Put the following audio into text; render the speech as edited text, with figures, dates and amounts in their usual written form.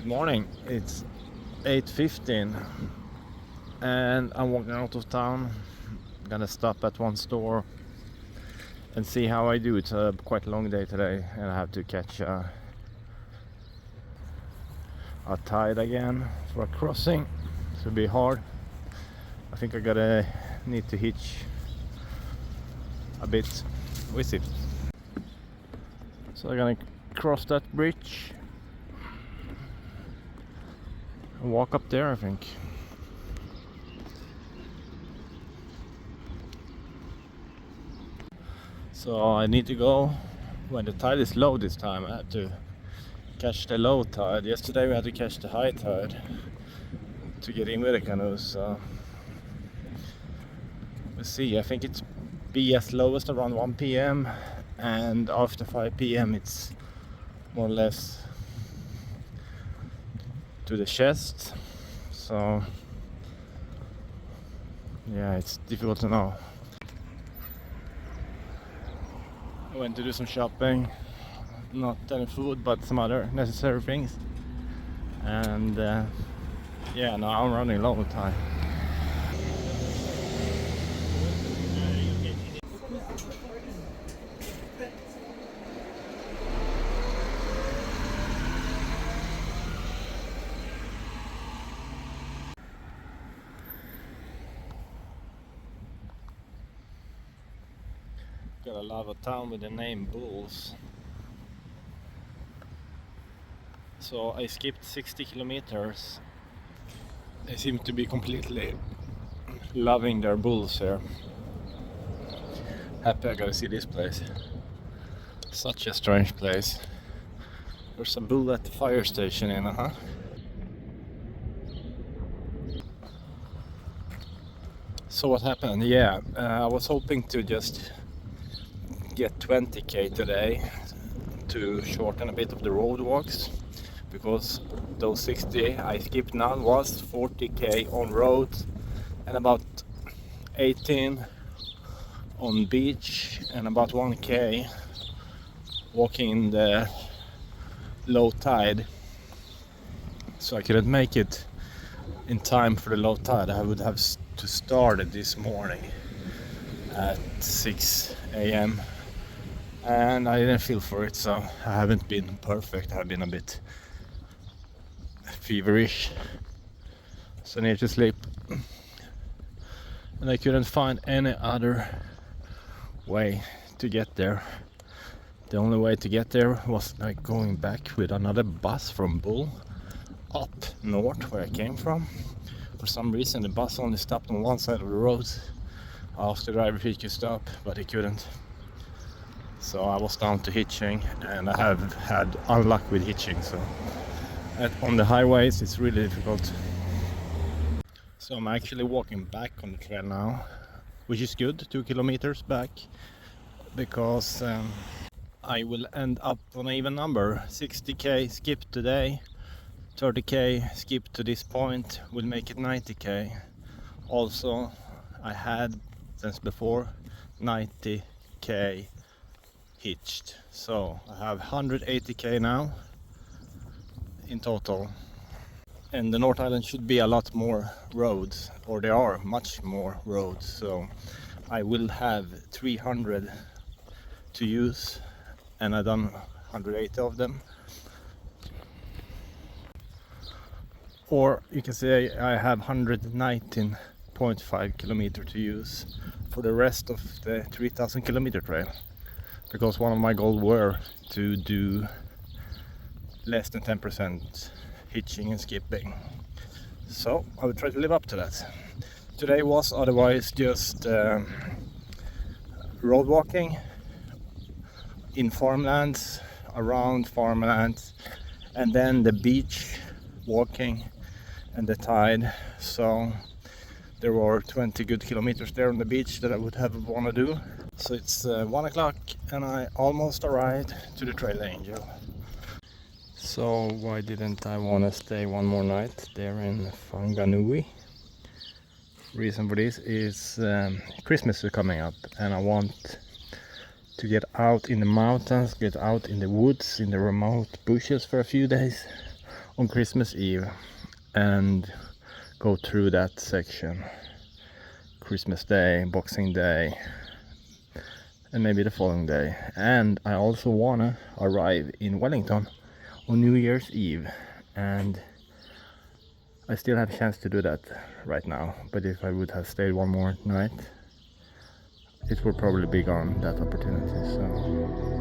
Good morning, it's 8:15 and I'm walking out of town. I'm gonna stop at one store and see how I do. It's quite a long day today and I have to catch a tide again for a crossing. It will be hard. I think I need to hitch a bit with it. So I'm gonna cross that bridge and walk up there, I think. So I need to go when the tide is low this time. I have to catch the low tide. Yesterday we had to catch the high tide to get in with the canoes. So we'll see. I think it's be as low as around 1 p.m. and after 5 p.m. it's more or less to the chest. So yeah, it's difficult to know. I went to do some shopping, not any food but some other necessary things, and yeah, now I'm running low on time. Got a love a town with the name Bulls. So I skipped 60 kilometers. They seem to be completely loving their bulls here. Happy I gotta see this place. Such a strange place. There's a bull at the fire station in, So what happened? Yeah, I was hoping to just get 20k today to shorten a bit of the road walks, because those 60 I skipped now was 40k on road and about 18 on beach and about 1k walking in the low tide. So I couldn't make it in time for the low tide. I would have to start it this morning at 6 a.m. and I didn't feel for it, so I haven't been perfect. I've been a bit feverish, so I need to sleep, and I couldn't find any other way to get there. The only way to get there was like going back with another bus from Bull up north where I came from. For some reason the bus only stopped on one side of the road. I asked the driver if he could stop, but he couldn't. So I was down to hitching, and I have had unluck with hitching, so on the highways it's really difficult. So I'm actually walking back on the trail now, which is good, 2 kilometers back, because I will end up on an even number. 60k skipped today, 30k skipped to this point will make it 90k. Also I had since before 90k hitched, so I have 180k now in total. And the North Island should be a lot more roads, or there are much more roads, so I will have 300 to use, and I've done 180 of them. Or you can say I have 119.5 kilometers to use for the rest of the 3000 kilometer trail, because one of my goals were to do less than 10% hitching and skipping. So I will try to live up to that. Today was otherwise just road walking in farmlands, around farmlands, and then the beach walking and the tide. So there were 20 good kilometers there on the beach that I would have want to do. So it's 1 o'clock and I almost arrived to the Trail Angel. So why didn't I want to stay one more night there in Whanganui? Reason for this is Christmas is coming up, and I want to get out in the mountains, get out in the woods, in the remote bushes for a few days, on Christmas Eve and go through that section. Christmas Day, Boxing Day, and maybe the following day. And I also wanna arrive in Wellington on New Year's Eve, and I still have a chance to do that right now, but if I would have stayed one more night, it would probably be gone, that opportunity. So